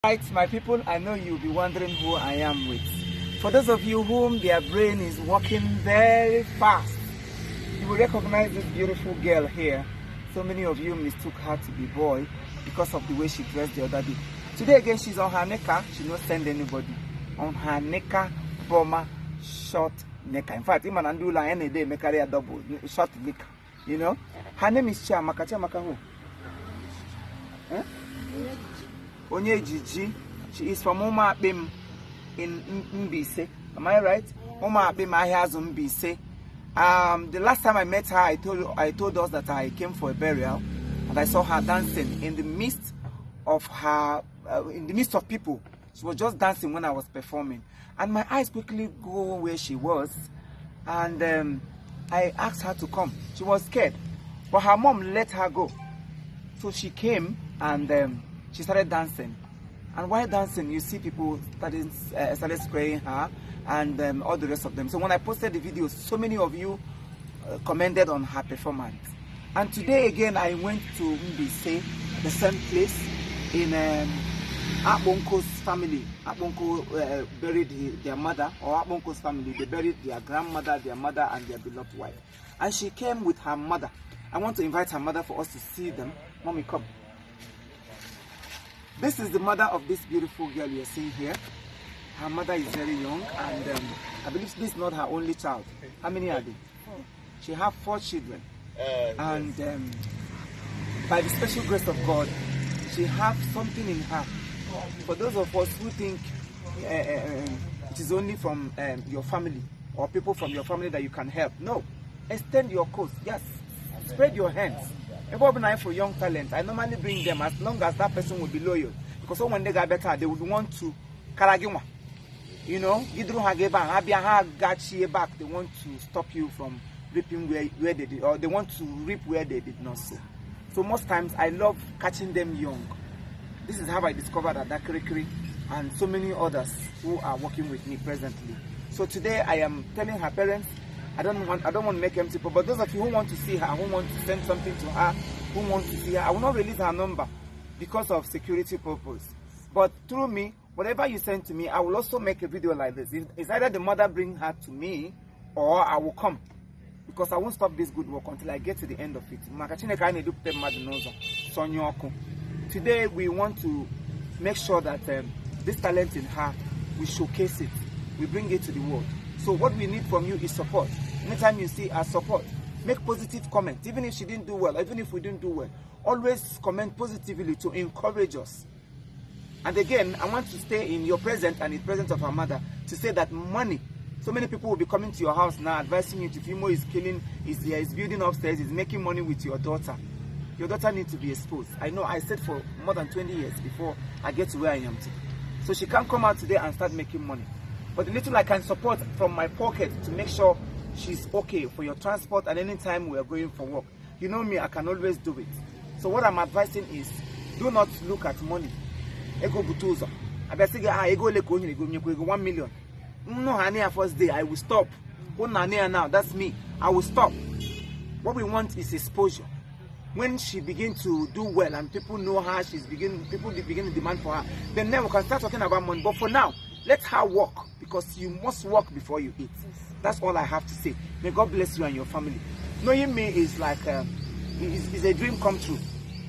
Right, my people, I know you'll be wondering who I am with. For those of you whom their brain is working very fast, you will recognize this beautiful girl here. So many of you mistook her to be boy because of the way she dressed the other day. Today again, she's on her neka. She not send anybody. On her neka, bomber, short neka. In fact, even Andula any day make a double short neka. You know? Her name is Chiamaka. Chiamaka who? Huh? Onye Gigi. She is from Oma Bim in Mbasi. Am I right? Oma Bim Ahazum Mbasi. The last time I met her, I told us that I came for a burial, and I saw her dancing in the midst of people. She was just dancing when I was performing, and my eyes quickly go where she was, and I asked her to come. She was scared, but her mom let her go. So she came and she started dancing. And while dancing, you see people started spraying her and all the rest of them. So when I posted the video, so many of you commented on her performance. And today again, I went to Mbasi, the same place in Abonko's family. Abonko buried their mother, or Abonko's family. They buried their grandmother, their mother, and their beloved wife. And she came with her mother. I want to invite her mother for us to see them. Mommy, come. This is the mother of this beautiful girl you're seeing here. Her mother is very young, and I believe this is not her only child. How many are they? 4. She has 4 children. And by the special grace of God, she has something in her. For those of us who think it is only from your family or people from your family that you can help, no. Extend your cause. Yes. Spread your hands. Everybody for young talent, I normally bring them as long as that person will be loyal. Because when they get better, they would want to karagima. You know, they want to stop you from reaping where they did, or they want to reap where they did not sow. So most times I love catching them young. This is how I discovered Adakrikri and so many others who are working with me presently. So today I am telling her parents, I don't want to make empty, but those of you who want to see her, who want to send something to her, who want to see her, I will not release her number because of security purpose. But through me, whatever you send to me, I will also make a video like this. It's either the mother bring her to me, or I will come, because I won't stop this good work until I get to the end of it. Today we want to make sure that this talent in her, we showcase it, we bring it to the world. So what we need from you is support. Anytime you see our support, make positive comments. Even if she didn't do well, even if we didn't do well, always comment positively to encourage us. And again, I want to stay in your presence and in the presence of her mother to say that money, so many people will be coming to your house now advising you to Imo is killing, is building upstairs, is making money with your daughter. Your daughter needs to be exposed. I know I said for more than 20 years before I get to where I am today. So she can't come out today and start making money. But the little I can support from my pocket to make sure she's okay for your transport and anytime we are going for work. You know me, I can always do it. So what I'm advising is, do not look at money. Ego butuzo. I bet say, ego leko ego 1 million. No, honey, first day I will stop. Now, that's me. I will stop. What we want is exposure. When she begins to do well and people know her, people begin to demand for her, then we can start talking about money. But for now, let her work, because you must work before you eat. That's all I have to say. May God bless you and your family. Knowing me is like, it's a dream come true.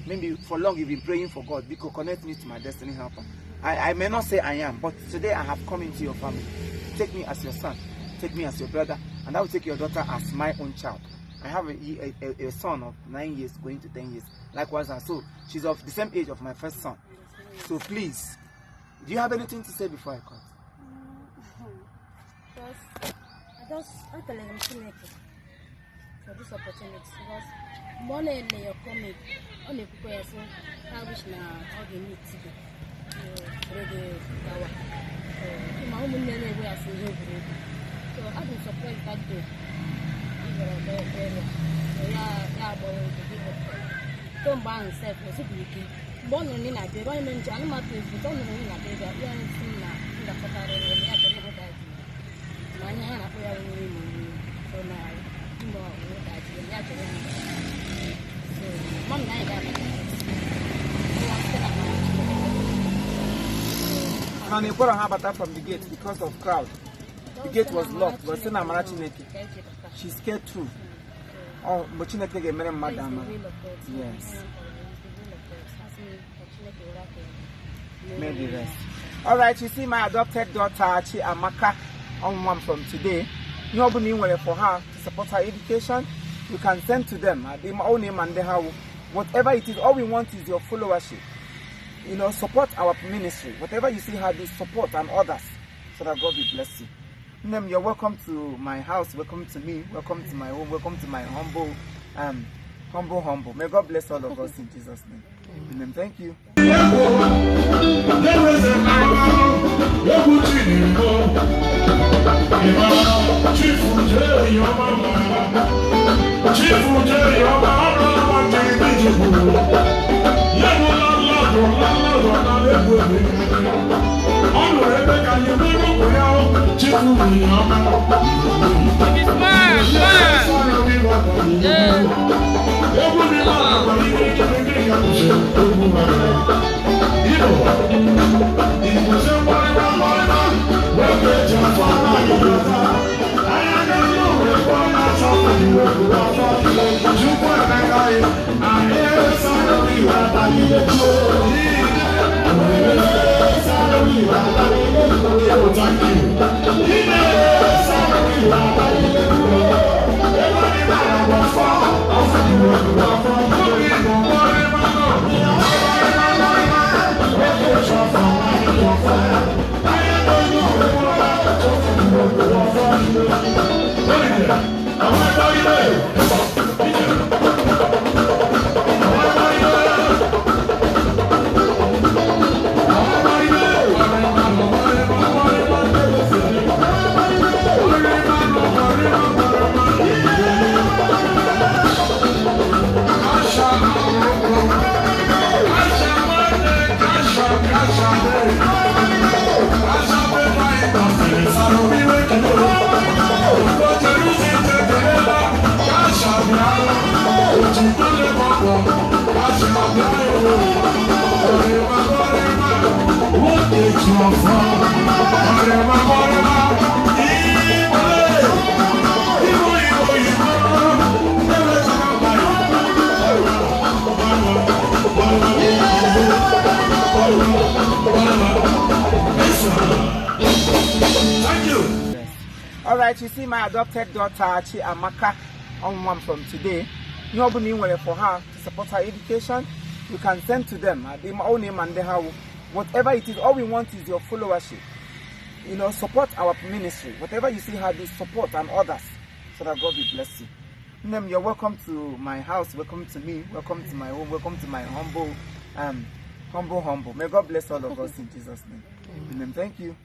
Maybe for long you've been praying for God, because connect me to my destiny helper. I may not say I am, but today I have come into your family. Take me as your son, take me as your brother, and I will take your daughter as my own child. I have a son of 9 years going to 10 years. Likewise, and so she's of the same age of my first son. So please, do you have anything to say before I cut? I tell him for this opportunity, because money in your comic, only people say, I wish now all the need to be ready. My own name was so I've been surprised that day. Don't buy and sell for security. Born in a day, I mean, I'm not going to tell me that they are young in the Qatar. My hand up here so now, you know, so, Mom, Now they put on her from the gate because of crowd. The gate was locked. But still she's scared too. Oh, but Chineke get married, madam. Yes. May the rest. All right, you see my adopted daughter Chiamaka on one from today. You know, for her to support her education, you can send to them. They own name and they have whatever it is. All we want is your followership. You know, support our ministry. Whatever you see her do, support and others, so that God will bless you. You're welcome to my house. Welcome to me. Welcome to my home. Welcome to my humble. May God bless all of us in Jesus' name. Amen. Thank you. All right, you see my adopted daughter Chiamaka on one from today. You know, for her to support her education, you can send to them. They own name and they have whatever it is. All we want is your followership. You know, support our ministry. Whatever you see her do, support and others, so that God will bless you. You're welcome to my house. Welcome to me. Welcome to my home. Welcome to my humble. May God bless all of us in Jesus' name. Amen. Thank you.